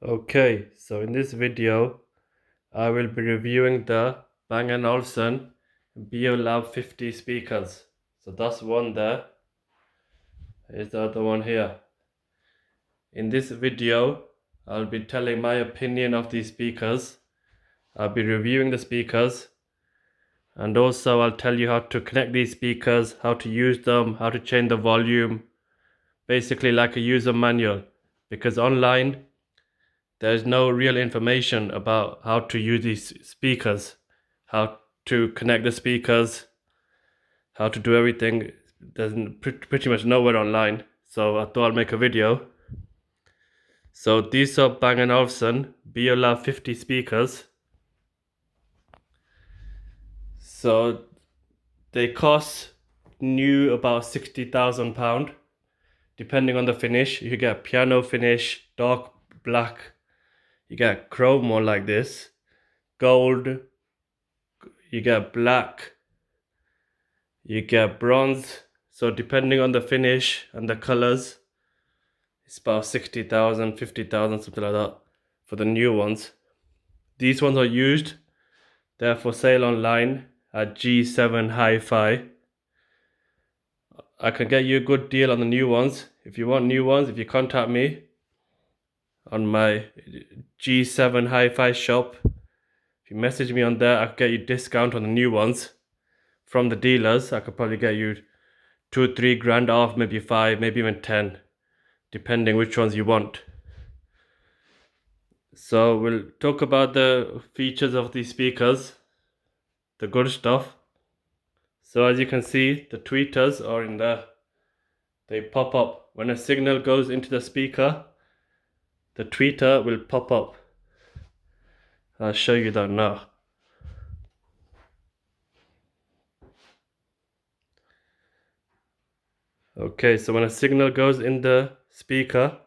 Okay, so in this video, I will be reviewing the Bang & Olufsen Beolab 50 speakers. So that's one there. Here's the other one here. In this video, I'll be telling my opinion of these speakers. I'll be reviewing the speakers, and also I'll tell you how to connect these speakers, how to use them, how to change the volume, basically like a user manual, because online there's no real information about how to use these speakers, how to connect the speakers, how to do everything. There's pretty much nowhere online, so I thought I'd make a video. So these are Bang & Olufsen Beolab 50 speakers. So they cost new about £60,000, depending on the finish. You get piano finish, dark black, you get chrome more like this, gold, you get black, you get bronze. So depending on the finish and the colors, it's about 60,000, 50,000, something like that for the new ones. These ones are used. They're for sale online at G7 Hi-Fi. I can get you a good deal on the new ones. If you want new ones, if you contact me on my G7 Hi-Fi shop, if you message me on there, I can get you discount on the new ones from the dealers. I could probably get you 2 or 3 grand off, maybe 5, maybe even 10, depending which ones you want. So we'll talk about the features of these speakers, the good stuff. So as you can see, the tweeters are in there. They pop up. When a signal goes into the speaker, the tweeter will pop up. I'll show you that now. Okay, so when a signal goes in the speaker,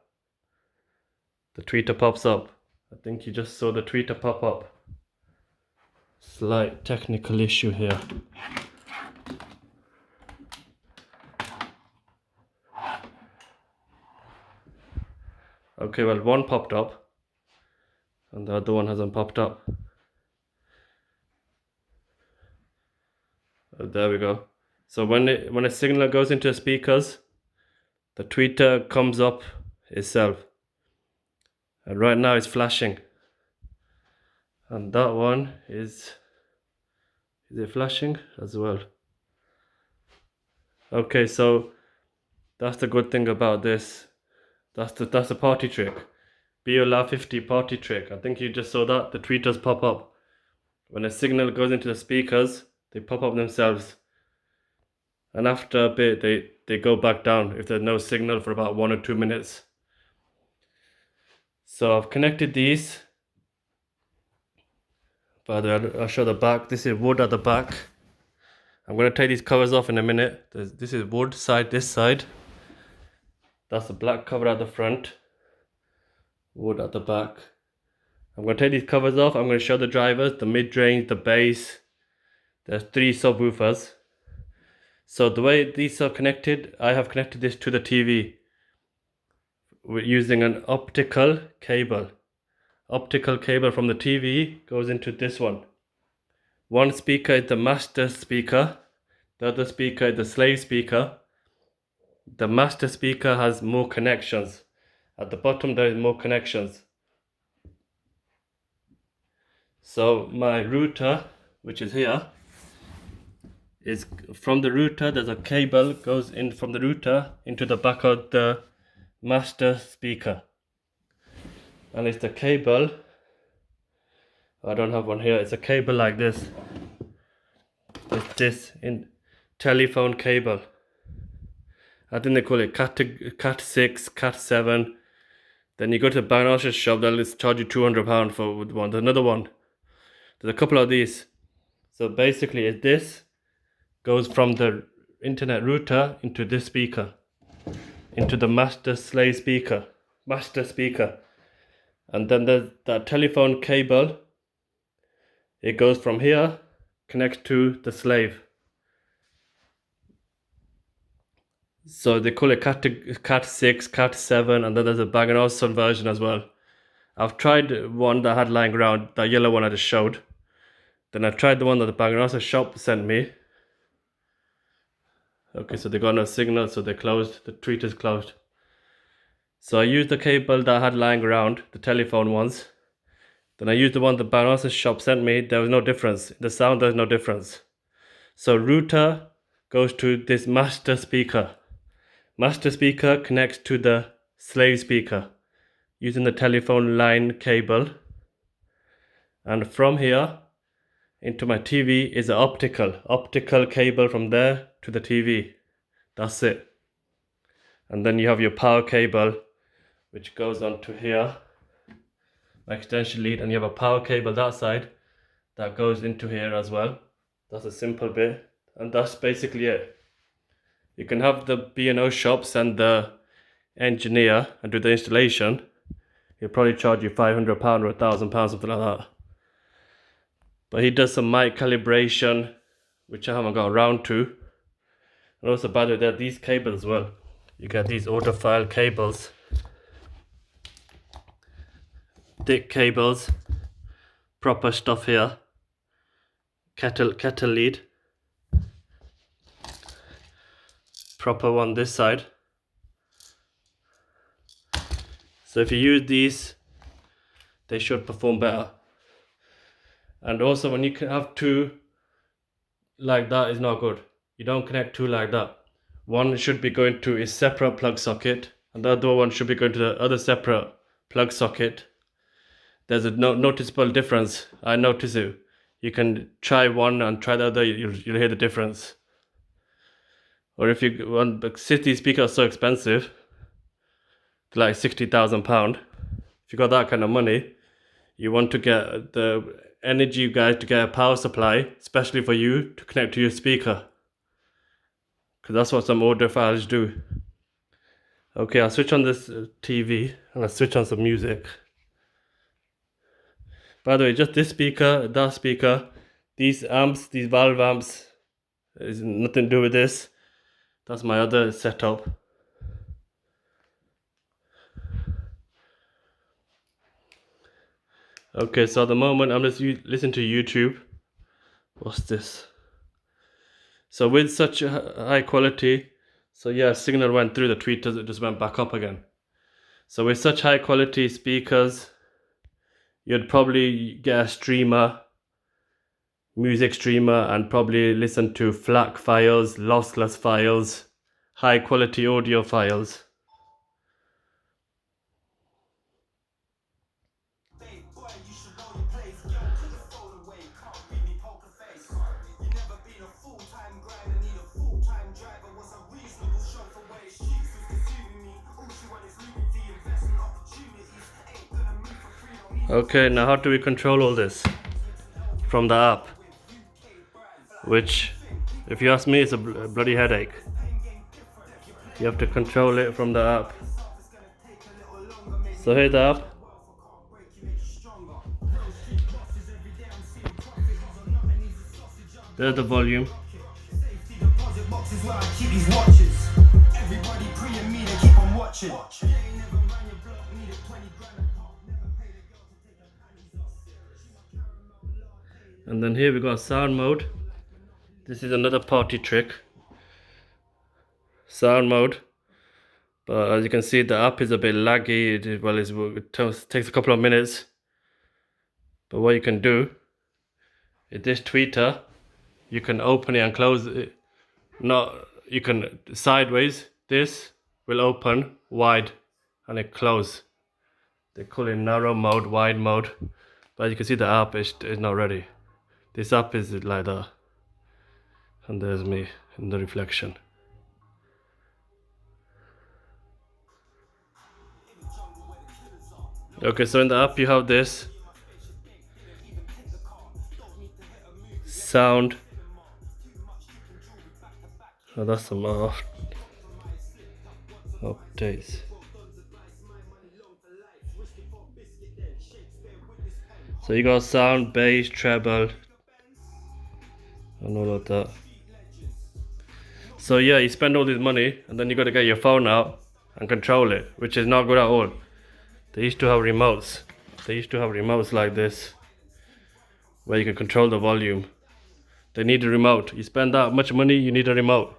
the tweeter pops up. I think you just saw the tweeter pop up. Slight technical issue here. Okay, well, one popped up and the other one hasn't popped up. There we go. So when a signal goes into the speakers, the tweeter comes up itself. And right now it's flashing. And that one is it flashing as well? Okay, so that's the good thing about this. That's the party trick. Beolab 50 party trick. I think you just saw that. The tweeters pop up. When a signal goes into the speakers, they pop up themselves. And after a bit, they go back down if there's no signal for about 1 or 2 minutes. So I've connected these. By the way, I'll show the back. This is wood at the back. I'm going to take these covers off in a minute. This is wood side, this side. That's the black cover at the front. Wood at the back. I'm going to take these covers off. I'm going to show the drivers, the mid-range, the bass. There's 3 subwoofers. So the way these are connected, I have connected this to the TV. We're using an optical cable. Optical cable from the TV goes into this one. One speaker is the master speaker. The other speaker is the slave speaker. The master speaker has more connections. At the bottom there is more connections. So my router, which is here, is from the router. There's a cable goes in from the router into the back of the master speaker. And it's the cable, I don't have one here, it's a cable like this. It's this in telephone cable. I think they call it Cat 6, Cat 7. Then you go to the Bang & Olufsen shop, they'll charge you £200 for one. There's another one. There's a couple of these. So basically this goes from the internet router into this speaker, into the master speaker. And then there's that telephone cable. It goes from here, connects to the slave. So they call it Cat 6, Cat 7, and then there's a Bang & Olufsen version as well. I've tried one that I had lying around, that yellow one I just showed. Then I tried the one that the Bang & Olufsen shop sent me. Okay, so they got no signal, so they closed. The tweet is closed. So I used the cable that I had lying around, the telephone ones. Then I used the one the Bang & Olufsen shop sent me. There was no difference. The sound, there's no difference. So router goes to this master speaker. Master speaker connects to the slave speaker using the telephone line cable. And from here into my TV is an optical cable from there to the TV. That's it. And then you have your power cable, which goes onto here, extension lead, and you have a power cable that side that goes into here as well. That's a simple bit, and that's basically it. You can have the B&O shops and the engineer and do the installation. He'll probably charge you £500 or £1,000, something like that. But he does some mic calibration, which I haven't got around to. And also, by the way, there are these cables as well. You get these autofile cables, thick cables, proper stuff here. Kettle lead, proper one this side. So if you use these, they should perform better. And also, when you can have two like that, is not good. You don't connect two like that. One should be going to a separate plug socket, and the other one should be going to the other separate plug socket. There's a noticeable difference. I notice it. You can try one and try the other, you'll hear the difference. Or if you want, the city speakers are so expensive, like £60,000. If you got that kind of money, you want to get the energy guys to get a power supply, especially for you to connect to your speaker, because that's what some audiophiles do. Okay, I'll switch on this TV and I'll switch on some music. By the way, just this speaker, that speaker, these amps, these valve amps, is nothing to do with this. That's my other setup. Okay, so at the moment I'm just listening to YouTube. What's this? So with such a high quality, so yeah, signal went through the tweeters, it just went back up again. So with such high quality speakers, you'd probably get a streamer, music streamer, and probably listen to FLAC files, lossless files, high quality audio files. Okay, now how do we control all this? From the app, which, if you ask me, it's a bloody headache. You have to control it from the app. So here's the app. There's the volume. And then here we got sound mode. This is another party trick. Sound mode. But as you can see, the app is a bit laggy. It takes a couple of minutes. But what you can do is this tweeter, you can open it and close it. You can sideways. This will open wide and it close. They call it narrow mode, wide mode. But you can see the app is not ready. This app is like that. And there's me in the reflection. Okay, so in the app you have this sound. Oh, that's some updates. So you got sound, bass, treble, and all of that. So yeah, you spend all this money and then you got to get your phone out and control it, which is not good at all. They used to have remotes. they used to have remotes like this where you can control the volume. They need a remote. You spend that much money, you need a remote.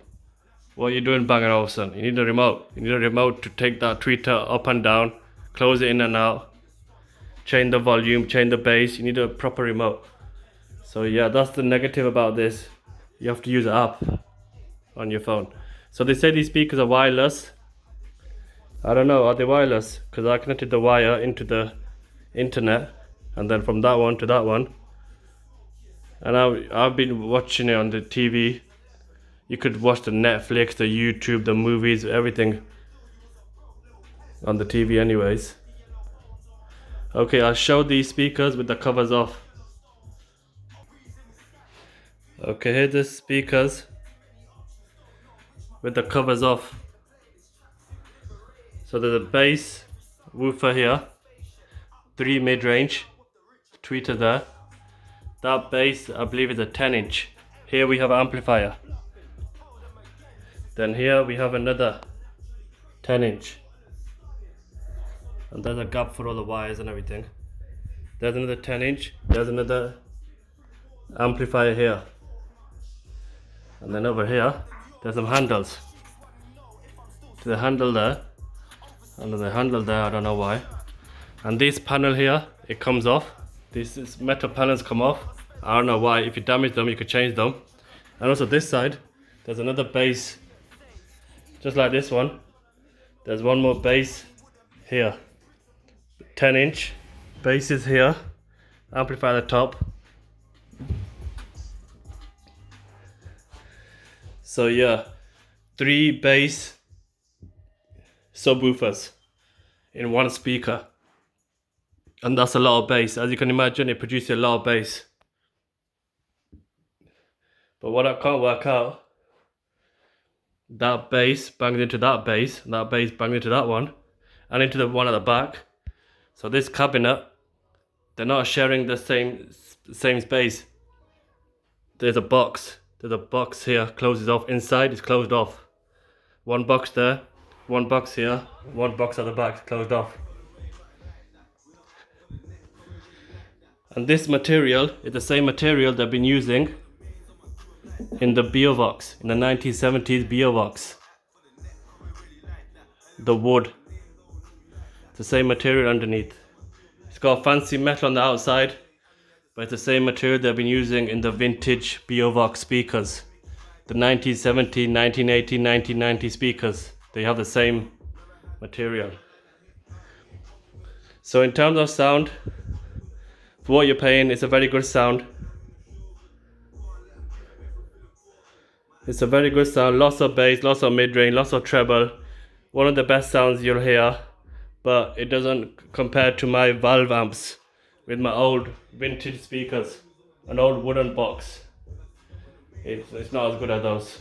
What are you doing, Bang & Olufsen? You need a remote. You need a remote to take that tweeter up and down, close it in and out, change the volume, change the bass. You need a proper remote. So yeah, that's the negative about this. You have to use an app on your phone. So they say these speakers are wireless. I don't know, are they wireless? Because I connected the wire into the internet and then from that one to that one. And I've been watching it on the TV. You could watch the Netflix, the YouTube, the movies, everything on the TV anyways. Okay, I'll show these speakers with the covers off. Okay, here's the speakers with the covers off. So there's a bass woofer here, 3 mid-range, tweeter there. That bass I believe is a 10-inch. Here we have an amplifier. Then here we have another 10-inch. And there's a gap for all the wires and everything. There's another 10-inch. There's another amplifier here. And then over here, there's some handles. There's a handle there. And there's a handle there, I don't know why. And this panel here, it comes off. These metal panels come off. I don't know why. If you damage them, you could change them. And also this side, there's another bass. Just like this one. There's one more bass here. 10-inch. Bass is here. Amplifier at the top. So yeah, 3 bass subwoofers in one speaker. And that's a lot of bass. As you can imagine, it produces a lot of bass. But what I can't work out, that bass bangs into that bass, and that bass bangs into that one, and into the one at the back. So this cabinet, they're not sharing the same space. There's a box. There's a box here, closes off. Inside, it's closed off. One box there, one box here, one box at the back, closed off. And this material is the same material they've been using in the Beolab, in the 1970s Beolab. The wood. It's the same material underneath. It's got fancy metal on the outside, but it's the same material they've been using in the vintage Beolab speakers. The 1970, 1980, 1990 speakers. They have the same material. So in terms of sound, for what you're paying, it's a very good sound. It's a very good sound, lots of bass, lots of mid-range, lots of treble. One of the best sounds you'll hear, but it doesn't compare to my valve amps with my old vintage speakers, an old wooden box. It's not as good as those.